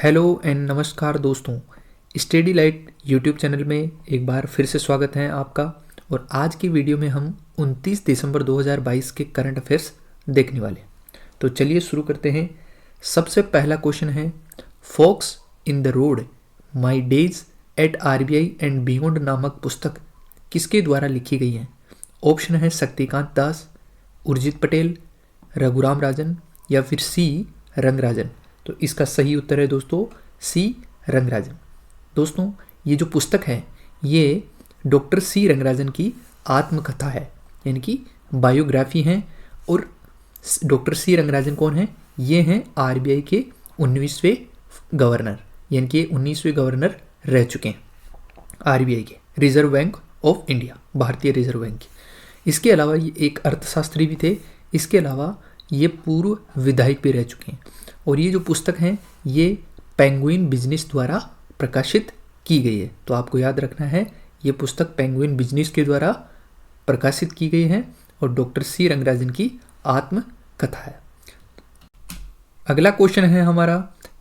Hello and नमस्कार दोस्तों। Study light YouTube channel में एक बार फिर से स्वागत है आपका। और आज की वीडियो में हम 29 दिसंबर 2022 के करंट अफेयर्स देखने वाले हैं। तो चलिए शुरू करते हैं। सबसे पहला क्वेश्चन है, fox in the road my days at RBI and beyond नामक पुस्तक किसके द्वारा लिखी गई है? ऑप्शन है शक्तिकांत दास, उर्जित पटेल, रघुराम राजन या फिर सी रंगराजन। तो इसका सही उत्तर है दोस्तों सी रंगराजन। दोस्तों ये जो पुस्तक है ये डॉक्टर सी रंगराजन की आत्मकथा है, यानी कि बायोग्राफी है। और डॉक्टर सी रंगराजन कौन है? ये हैं आरबीआई के 19वें गवर्नर, यानी कि 19वें गवर्नर रह चुके हैं आरबीआई के, रिजर्व बैंक ऑफ इंडिया, भारतीय रिजर्व बैंक के। इसके अलावा ये एक अर्थशास्त्री भी थे। इसके अलावा ये पूर्व विधायक भी रह चुके हैं। और ये जो पुस्तक है ये पेंगुइन बिजनेस द्वारा प्रकाशित की गई है। तो आपको याद रखना है ये पुस्तक पेंगुइन बिजनेस के द्वारा प्रकाशित की गई है और डॉक्टर सी रंगराजन की आत्मकथा है। अगला क्वेश्चन है हमारा,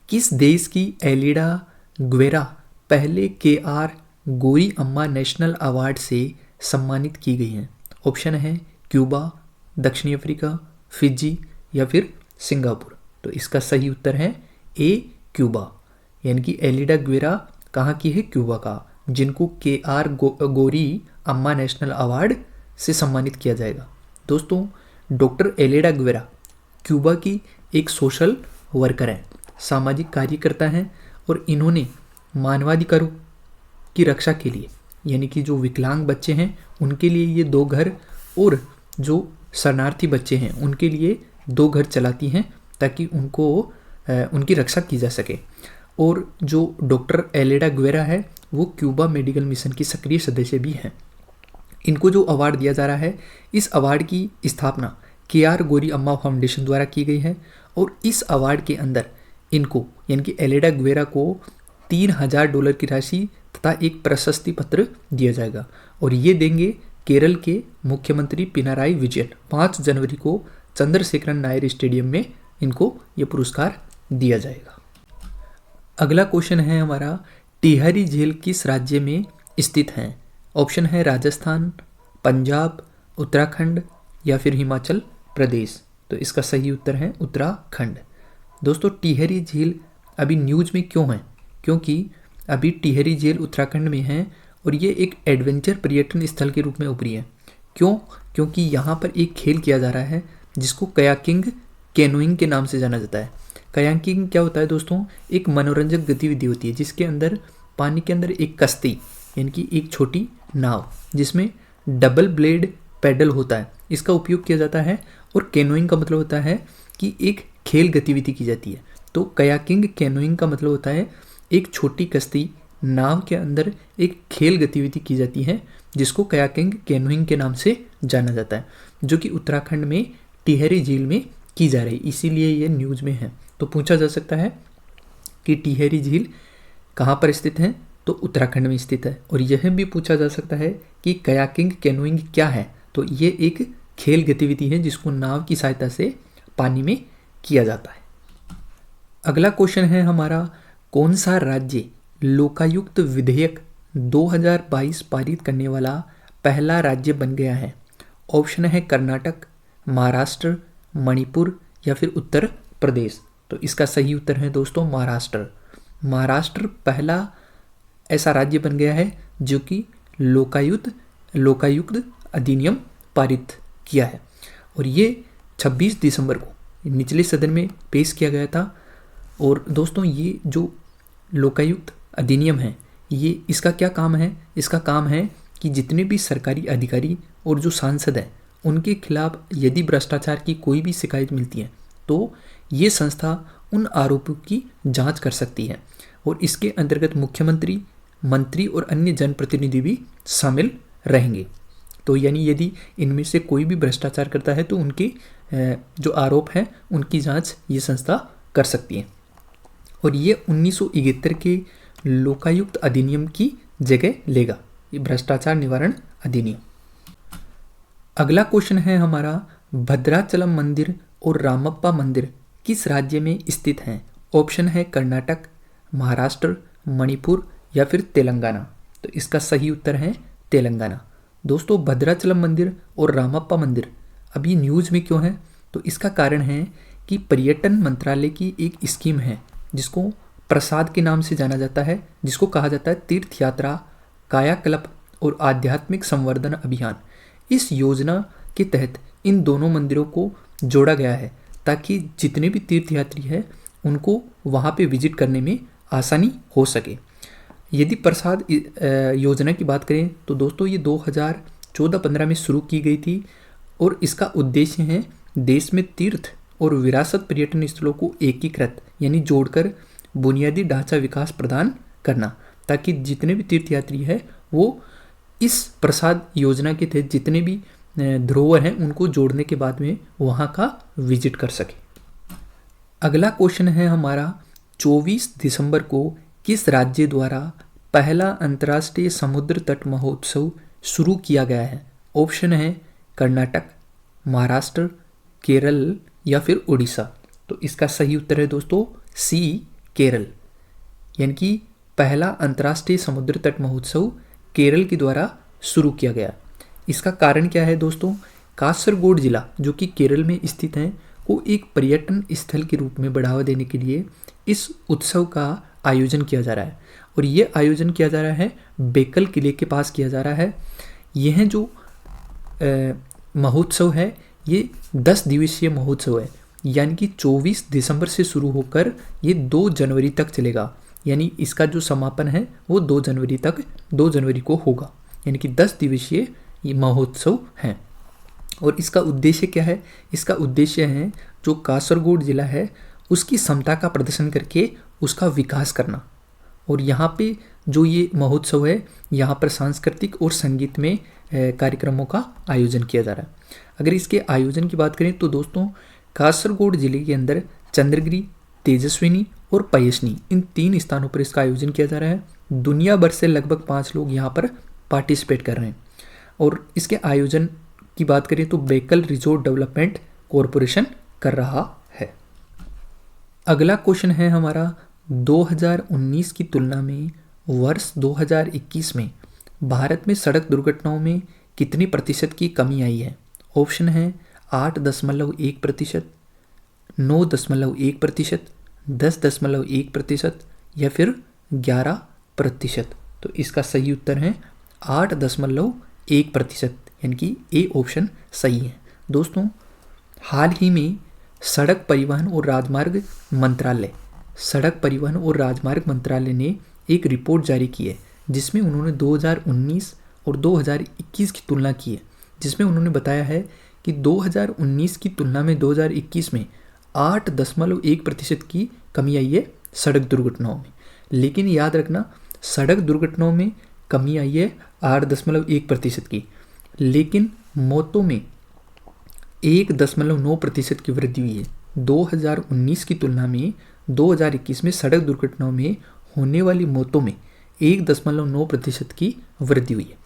किस देश की एलिडा ग्वेरा पहले KR गोरी अम्मा नेशनल अवार्ड से सम्मानित की गई हैं? ऑप्शन है क्यूबा, दक्षिण अफ्रीका, फिजी या फिर सिंगापुर। तो इसका सही उत्तर है ए क्यूबा, यानी कि एलिडा ग्वेरा कहाँ की है? क्यूबा का, जिनको KR गोरी अम्मा नेशनल अवार्ड से सम्मानित किया जाएगा। दोस्तों डॉक्टर एलिडा ग्वेरा क्यूबा की एक सोशल वर्कर हैं, सामाजिक कार्यकर्ता हैं। और इन्होंने मानवाधिकारों की रक्षा के लिए, यानी कि जो विकलांग बच्चे हैं उनके लिए ये 2 घर, और जो शरणार्थी बच्चे हैं उनके लिए 2 घर चलाती हैं ताकि उनकी रक्षा की जा सके। और जो डॉक्टर एलिडा ग्वेरा है वो क्यूबा मेडिकल मिशन की सक्रिय सदस्य भी हैं। इनको जो अवार्ड दिया जा रहा है, इस अवार्ड की स्थापना KR गोरी अम्मा फाउंडेशन द्वारा की गई है। और इस अवार्ड के अंदर इनको, यानी कि एलिडा ग्वेरा को $3000 की राशि तथा एक प्रशस्ति पत्र दिया जाएगा। और ये देंगे केरल के मुख्यमंत्री पिनाराई विजयन। 5 जनवरी को चंद्रशेखरन नायर स्टेडियम में इनको ये पुरस्कार दिया जाएगा। अगला क्वेश्चन है हमारा, टिहरी झील किस राज्य में स्थित है? ऑप्शन है राजस्थान, पंजाब, उत्तराखंड या फिर हिमाचल प्रदेश। तो इसका सही उत्तर है उत्तराखंड। दोस्तों टिहरी झील अभी न्यूज़ में क्यों है? क्योंकि अभी टिहरी झील उत्तराखंड में है और ये एक एडवेंचर पर्यटन स्थल के रूप में उभरी है। क्यों? क्योंकि यहाँ पर एक खेल किया जा रहा है जिसको कयाकिंग कैनोइंग के नाम से जाना जाता है। कयाकिंग क्या होता है दोस्तों? एक मनोरंजक गतिविधि होती है जिसके अंदर पानी के अंदर एक कश्ती, यानी कि एक छोटी नाव जिसमें डबल ब्लेड पैडल होता है, इसका उपयोग किया जाता है। और कैनोइंग का मतलब होता है कि एक खेल गतिविधि की जाती है। तो कयाकिंग कैनोइंग का मतलब होता है एक छोटी कश्ती नाव के अंदर एक खेल गतिविधि की जाती है जिसको कयाकिंग कैनोइंग के नाम से जाना जाता है, जो कि उत्तराखंड में टिहरी झील में की जा रही, इसीलिए ये न्यूज़ में है। तो पूछा जा सकता है कि टिहरी झील कहाँ पर स्थित है? तो उत्तराखंड में स्थित है। और यह भी पूछा जा सकता है कि कयाकिंग कैनोइंग क्या है? तो ये एक खेल गतिविधि है जिसको नाव की सहायता से पानी में किया जाता है। अगला क्वेश्चन है हमारा, कौन सा राज्य लोकायुक्त विधेयक 2022 पारित करने वाला पहला राज्य बन गया है? ऑप्शन है कर्नाटक, महाराष्ट्र, मणिपुर या फिर उत्तर प्रदेश। तो इसका सही उत्तर है दोस्तों महाराष्ट्र। महाराष्ट्र पहला ऐसा राज्य बन गया है जो कि लोकायुक्त अधिनियम पारित किया है। और ये 26 दिसंबर को निचले सदन में पेश किया गया था। और दोस्तों ये जो लोकायुक्त अधिनियम है, ये इसका क्या काम है? इसका काम है कि जितने भी सरकारी अधिकारी और जो सांसद हैं उनके खिलाफ यदि भ्रष्टाचार की कोई भी शिकायत मिलती है तो ये संस्था उन आरोपों की जांच कर सकती है। और इसके अंतर्गत मुख्यमंत्री, मंत्री और अन्य जनप्रतिनिधि भी शामिल रहेंगे। तो यानी यदि इनमें से कोई भी भ्रष्टाचार करता है तो उनके जो आरोप हैं उनकी जांच ये संस्था कर सकती है। और ये 1971 के लोकायुक्त अधिनियम की जगह लेगा, ये भ्रष्टाचार निवारण अधिनियम। अगला क्वेश्चन है हमारा, भद्राचलम मंदिर और रामप्पा मंदिर किस राज्य में स्थित हैं? ऑप्शन है कर्नाटक, महाराष्ट्र, मणिपुर या फिर तेलंगाना? तो इसका सही उत्तर है तेलंगाना। दोस्तों, भद्राचलम मंदिर और रामप्पा मंदिर अभी न्यूज़ में क्यों है? तो इसका कारण है कि पर्यटन मंत्रालय की एक स्कीम है जिसको प्रसाद के नाम से जाना जाता है, जिसको कहा जाता है तीर्थ यात्रा, कायाकल्प और आध्यात्मिक संवर्धन अभियान। इस योजना के तहत इन दोनों मंदिरों को जोड़ा गया है ताकि जितने भी तीर्थयात्री हैं उनको वहाँ पे विजिट करने में आसानी हो सके। यदि प्रसाद योजना की बात करें तो दोस्तों ये 2014-15 में शुरू की गई थी और इसका उद्देश्य है देश में तीर्थ और विरासत पर्यटन स्थलों को एकीकृत यानी जोड़कर बुनियादी ढांचा विकास प्रदान करना, ताकि जितने भी तीर्थयात्री हैं वो इस प्रसाद योजना के तहत जितने भी धरोहर हैं उनको जोड़ने के बाद में वहाँ का विजिट कर सके। अगला क्वेश्चन है हमारा, 24 दिसंबर को किस राज्य द्वारा पहला अंतर्राष्ट्रीय समुद्र तट महोत्सव शुरू किया गया है? ऑप्शन है कर्नाटक, महाराष्ट्र, केरल या फिर उड़ीसा। तो इसका सही उत्तर है दोस्तों सी, केरल। यानी कि पहला अंतर्राष्ट्रीय समुद्र तट महोत्सव केरल के द्वारा शुरू किया गया। इसका कारण क्या है दोस्तों? कासरगोड जिला जो कि केरल में स्थित है को एक पर्यटन स्थल के रूप में बढ़ावा देने के लिए इस उत्सव का आयोजन किया जा रहा है और ये आयोजन किया जा रहा है बेकल किले के पास किया जा रहा है। यह जो महोत्सव है ये 10 दिवसीय महोत्सव है, यानी कि 24 दिसंबर से शुरू होकर ये 2 जनवरी तक चलेगा। यानी इसका जो समापन है वो 2 जनवरी को होगा, यानी कि 10 दिवसीय ये महोत्सव है। और इसका उद्देश्य क्या है? इसका उद्देश्य है जो कासरगोड जिला है उसकी क्षमता का प्रदर्शन करके उसका विकास करना। और यहाँ पे जो ये महोत्सव है यहाँ पर सांस्कृतिक और संगीत में कार्यक्रमों का आयोजन किया जा रहा है। अगर इसके आयोजन की बात करें तो दोस्तों कासरगोड जिले के अंदर चंद्रगिरी, तेजस्विनी और पयसनी इन 3 स्थानों पर इसका आयोजन किया जा रहा है। दुनिया भर से लगभग 5 लोग यहाँ पर पार्टिसिपेट कर रहे हैं। और इसके आयोजन की बात करें तो बेकल रिजोर्ट डेवलपमेंट कॉरपोरेशन कर रहा है। अगला क्वेश्चन है हमारा, 2019 की तुलना में वर्ष 2021 में भारत में सड़क दुर्घटनाओं में कितनी प्रतिशत की कमी आई है? ऑप्शन है 8.1%, 9.1%, 10.1% या फिर 11%। तो इसका सही उत्तर है 8.1%, यानी कि ए ऑप्शन सही है। दोस्तों, हाल ही में सड़क परिवहन और राजमार्ग मंत्रालय ने एक रिपोर्ट जारी की है जिसमें उन्होंने 2019 और 2021 की तुलना की है, जिसमें उन्होंने बताया है कि 2019 की तुलना में 2021 में 8.1% की कमी आई है सड़क दुर्घटनाओं में। लेकिन याद रखना, सड़क दुर्घटनाओं में कमी आई है 8.1% की, लेकिन मौतों में 1.9% की वृद्धि हुई है। 2019 की तुलना में 2021 में सड़क दुर्घटनाओं में होने वाली मौतों में 1.9% की वृद्धि हुई है।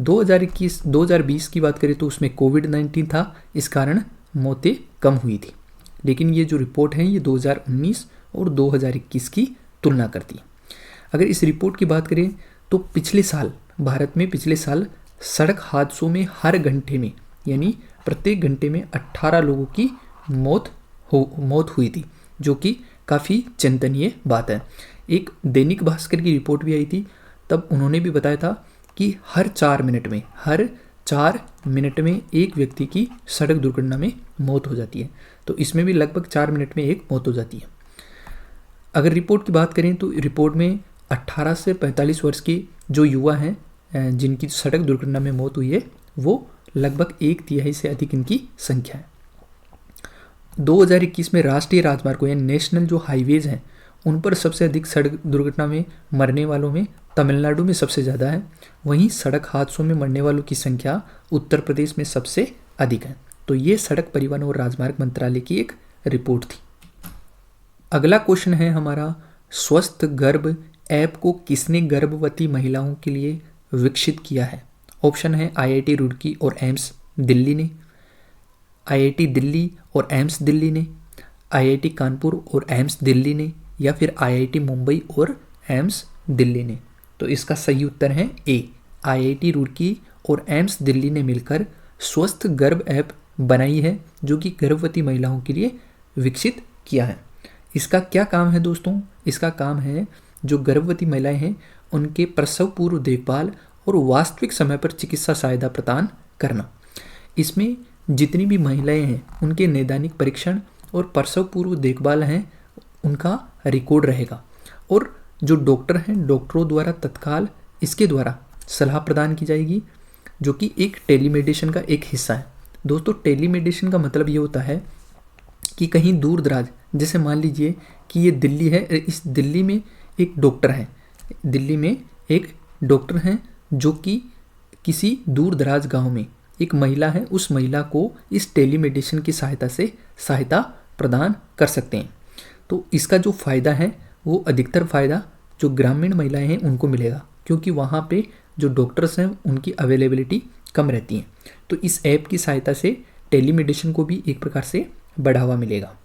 2020 की बात करें तो उसमें कोविड-19 था, इस कारण मौतें कम हुई थी। लेकिन ये जो रिपोर्ट है ये 2019 और 2021 की तुलना करती है। अगर इस रिपोर्ट की बात करें तो भारत में पिछले साल सड़क हादसों में हर घंटे में यानी प्रत्येक घंटे में 18 लोगों की मौत हुई थी, जो कि काफ़ी चिंतनीय बात है। एक दैनिक भास्कर की रिपोर्ट भी आई थी, तब उन्होंने भी बताया था कि हर 4 मिनट में एक व्यक्ति की सड़क दुर्घटना में मौत हो जाती है। तो इसमें भी लगभग 4 मिनट में एक मौत हो जाती है। अगर रिपोर्ट की बात करें तो रिपोर्ट में 18 से 45 वर्ष के जो युवा हैं जिनकी सड़क दुर्घटना में मौत हुई है वो लगभग 1/3 से अधिक इनकी संख्या है। 2021 में राष्ट्रीय राजमार्गों यानी नेशनल जो हाईवेज हैं उन पर सबसे अधिक सड़क दुर्घटना में मरने वालों में तमिलनाडु में सबसे ज़्यादा है। वहीं सड़क हादसों में मरने वालों की संख्या उत्तर प्रदेश में सबसे अधिक है। तो ये सड़क परिवहन और राजमार्ग मंत्रालय की एक रिपोर्ट थी। अगला क्वेश्चन है हमारा, स्वस्थ गर्भ ऐप को किसने गर्भवती महिलाओं के लिए विकसित किया है? ऑप्शन है IIT रुड़की और एम्स दिल्ली ने, IIT दिल्ली और एम्स दिल्ली ने, IIT कानपुर और एम्स दिल्ली ने या फिर आईआईटी मुंबई और एम्स दिल्ली ने? तो इसका सही उत्तर है ए, आईआईटी रुड़की और एम्स दिल्ली ने मिलकर स्वस्थ गर्भ ऐप बनाई है, जो कि गर्भवती महिलाओं के लिए विकसित किया है। इसका क्या काम है दोस्तों? इसका काम है जो गर्भवती महिलाएं हैं उनके प्रसव पूर्व देखभाल और वास्तविक समय पर चिकित्सा सहायता प्रदान करना। इसमें जितनी भी महिलाएं हैं उनके नैदानिक परीक्षण और प्रसव पूर्व देखभाल हैं उनका रिकॉर्ड रहेगा, और जो डॉक्टर हैं डॉक्टरों द्वारा तत्काल इसके द्वारा सलाह प्रदान की जाएगी, जो कि एक टेलीमेडिसिन का एक हिस्सा है। दोस्तों टेलीमेडिसिन का मतलब ये होता है कि कहीं दूर दराज, जैसे मान लीजिए कि ये दिल्ली है, इस दिल्ली में एक डॉक्टर है, दिल्ली में एक डॉक्टर हैं जो कि किसी दूर दराज गांव में एक महिला है, उस महिला को इस टेलीमेडिसिन की सहायता से सहायता प्रदान कर सकते हैं। तो इसका जो फ़ायदा है वो अधिकतर फ़ायदा जो ग्रामीण महिलाएं हैं उनको मिलेगा, क्योंकि वहाँ पे जो डॉक्टर्स हैं उनकी अवेलेबिलिटी कम रहती है। तो इस ऐप की सहायता से टेलीमेडिसिन को भी एक प्रकार से बढ़ावा मिलेगा,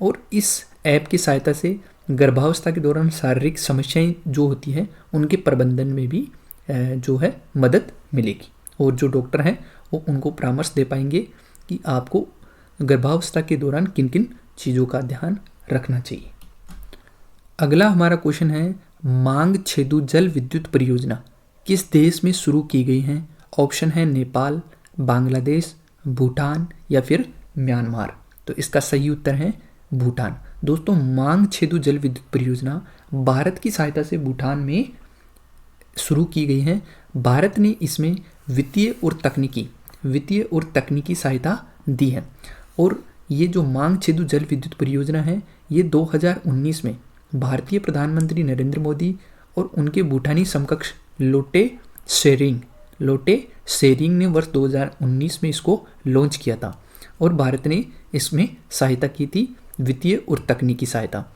और इस ऐप की सहायता से गर्भावस्था के दौरान शारीरिक समस्याएं जो होती हैं उनके प्रबंधन में भी जो है मदद मिलेगी, और जो डॉक्टर हैं वो उनको परामर्श दे पाएंगे कि आपको गर्भावस्था के दौरान किन किन चीज़ों का ध्यान रखना चाहिए। अगला हमारा क्वेश्चन है, मांग छेदु जल विद्युत परियोजना किस देश में शुरू की गई है? ऑप्शन है नेपाल, बांग्लादेश, भूटान या फिर म्यांमार। तो इसका सही उत्तर है भूटान। दोस्तों मांग छेदु जल विद्युत परियोजना भारत की सहायता से भूटान में शुरू की गई है। भारत ने इसमें वित्तीय और तकनीकी सहायता दी है, और ये जो मांग छेदु जल विद्युत परियोजना है ये 2019 में भारतीय प्रधानमंत्री नरेंद्र मोदी और उनके भूटानी समकक्ष लोटे शेरिंग ने वर्ष 2019 में इसको लॉन्च किया था, और भारत ने इसमें सहायता की थी, वित्तीय और तकनीकी सहायता।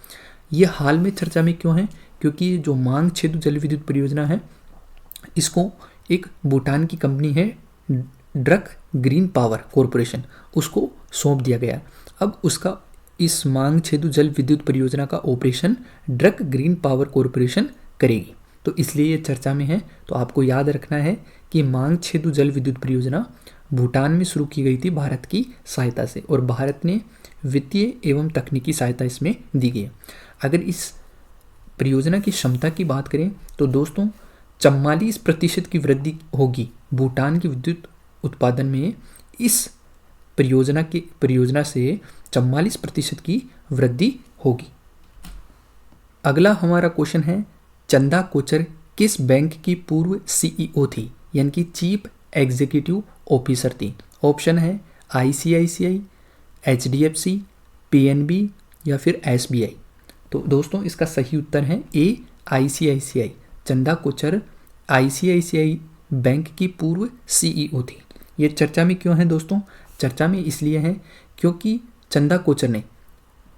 ये हाल में चर्चा में क्यों है? क्योंकि ये जो मांग छेदु जल विद्युत परियोजना है इसको एक भूटान की कंपनी है ड्रक ग्रीन पावर कॉरपोरेशन, उसको सौंप दिया गया। अब उसका इस मांग छेदु जल विद्युत परियोजना का operation drug green power corporation करेगी, तो इसलिए ये चर्चा में है। तो आपको याद रखना है कि मांग छेदु जल विद्युत परियोजना भूटान में शुरू की गई थी भारत की सहायता से, और भारत ने वित्तीय एवं तकनीकी सहायता इसमें दी गई है। अगर इस परियोजना की क्षमता की बात करें तो दोस्तों 44% की वृद्धि होगी भूटान की विद्युत उत्पादन में। इस परियोजना से 44% की वृद्धि होगी। अगला हमारा क्वेश्चन है, चंदा कोचर किस बैंक की पूर्व सीईओ थी, यानी कि चीफ एग्जीक्यूटिव ऑफिसर थी? ऑप्शन है आईसीआईसीआई, एचडीएफसी, पीएनबी या फिर एसबीआई। तो दोस्तों इसका सही उत्तर है ए, ICICI. Chanda Kochhar ICICI bank की पूर्व सीईओ थी। ये चर्चा में क्यों है दोस्तों? चर्चा में इसलिए है क्योंकि चंदा कोचर ने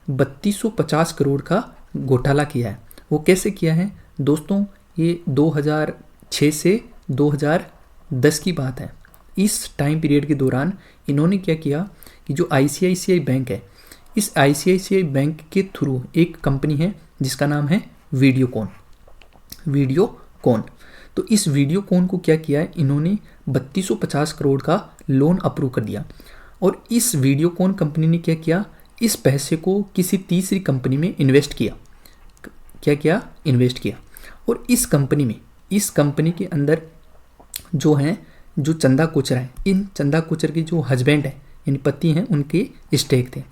3250 करोड़ का घोटाला किया है। वो कैसे किया है दोस्तों? ये 2006 से 2010 की बात है। इस टाइम पीरियड के दौरान इन्होंने क्या किया कि जो आईसीआईसीआई बैंक है, इस आईसीआईसीआई बैंक के थ्रू एक कंपनी है जिसका नाम है वीडियोकॉन। तो इस वीडियोकॉन को क्या किया है इन्होंने 3250 करोड़ का लोन अप्रूव कर दिया, और इस वीडियोकॉन कंपनी ने क्या किया, इस पैसे को किसी तीसरी कंपनी में इन्वेस्ट किया। इन्वेस्ट किया, और इस कंपनी के अंदर जो चंदा कोचर है, इन चंदा कोचर के जो हस्बैंड है यानी पति हैं उनके स्टेक थे।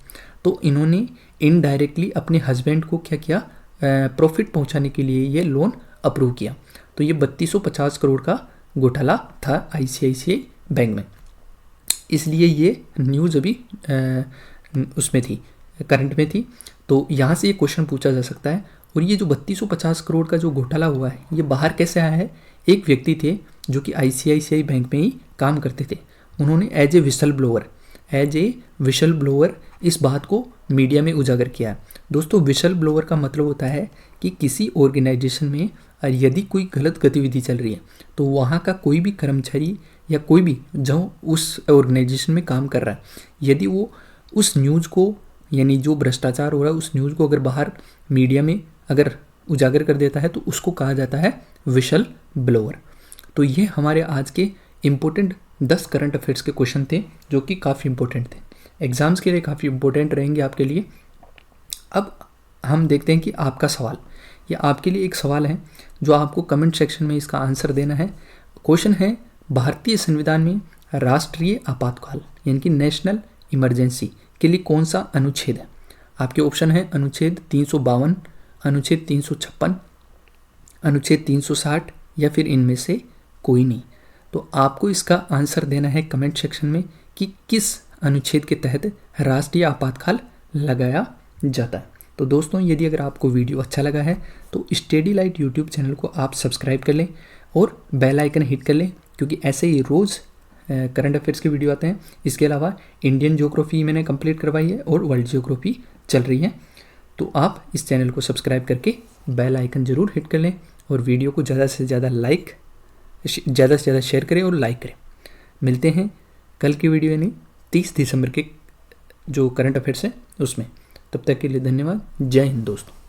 तो इन्होंने इनडायरेक्टली अपने हस्बैंड को क्या किया, प्रॉफिट पहुंचाने के लिए ये लोन अप्रूव किया। तो ये 3250 करोड़ का घोटाला था आईसीआईसीआई बैंक में, इसलिए ये न्यूज़ अभी उसमें थी, करंट में थी। तो यहाँ से ये क्वेश्चन पूछा जा सकता है। और ये जो 3250 करोड़ का जो घोटाला हुआ है ये बाहर कैसे आया है? एक व्यक्ति थे जो कि आईसीआईसीआई बैंक में ही काम करते थे, उन्होंने एज ए विशल ब्लोअर इस बात को मीडिया में उजागर किया है। दोस्तों विशल ब्लोअर का मतलब होता है कि किसी ऑर्गेनाइजेशन में यदि कोई गलत गतिविधि चल रही है तो वहाँ का कोई भी कर्मचारी या कोई भी जो उस ऑर्गेनाइजेशन में काम कर रहा है, यदि वो उस न्यूज़ को यानी जो भ्रष्टाचार हो रहा है उस न्यूज़ को अगर बाहर मीडिया में अगर उजागर कर देता है तो उसको कहा जाता है विशल ब्लोअर। तो ये हमारे आज के इम्पोर्टेंट 10 करंट अफेयर्स के क्वेश्चन थे जो कि काफ़ी इंपॉर्टेंट थे, एग्जाम्स के लिए काफ़ी इंपॉर्टेंट रहेंगे आपके लिए। अब हम देखते हैं कि आपका सवाल, ये आपके लिए एक सवाल है जो आपको कमेंट सेक्शन में इसका आंसर देना है। क्वेश्चन है, भारतीय संविधान में राष्ट्रीय आपातकाल यानी कि नेशनल इमरजेंसी के लिए कौन सा अनुच्छेद है? आपके ऑप्शन है अनुच्छेद 352, अनुच्छेद 356, अनुच्छेद 360 या फिर इनमें से कोई नहीं। तो आपको इसका आंसर देना है कमेंट सेक्शन में कि किस अनुच्छेद के तहत राष्ट्रीय आपातकाल लगाया जाता है। तो दोस्तों, यदि अगर आपको वीडियो अच्छा लगा है तो स्टडी लाइट यूट्यूब चैनल को आप सब्सक्राइब कर लें और बेल आइकन हिट कर लें, क्योंकि ऐसे ही रोज़ करंट अफेयर्स के वीडियो आते हैं। इसके अलावा इंडियन ज्योग्राफी मैंने कंप्लीट करवाई है और वर्ल्ड ज्योग्राफी चल रही है। तो आप इस चैनल को सब्सक्राइब करके बेल आइकन ज़रूर हिट कर लें और वीडियो को ज़्यादा से ज़्यादा शेयर करें और लाइक करें। मिलते हैं कल की वीडियो यानी 30 दिसंबर के जो करंट अफेयर्स है उसमें। तब तक के लिए धन्यवाद। जय हिंद दोस्तों।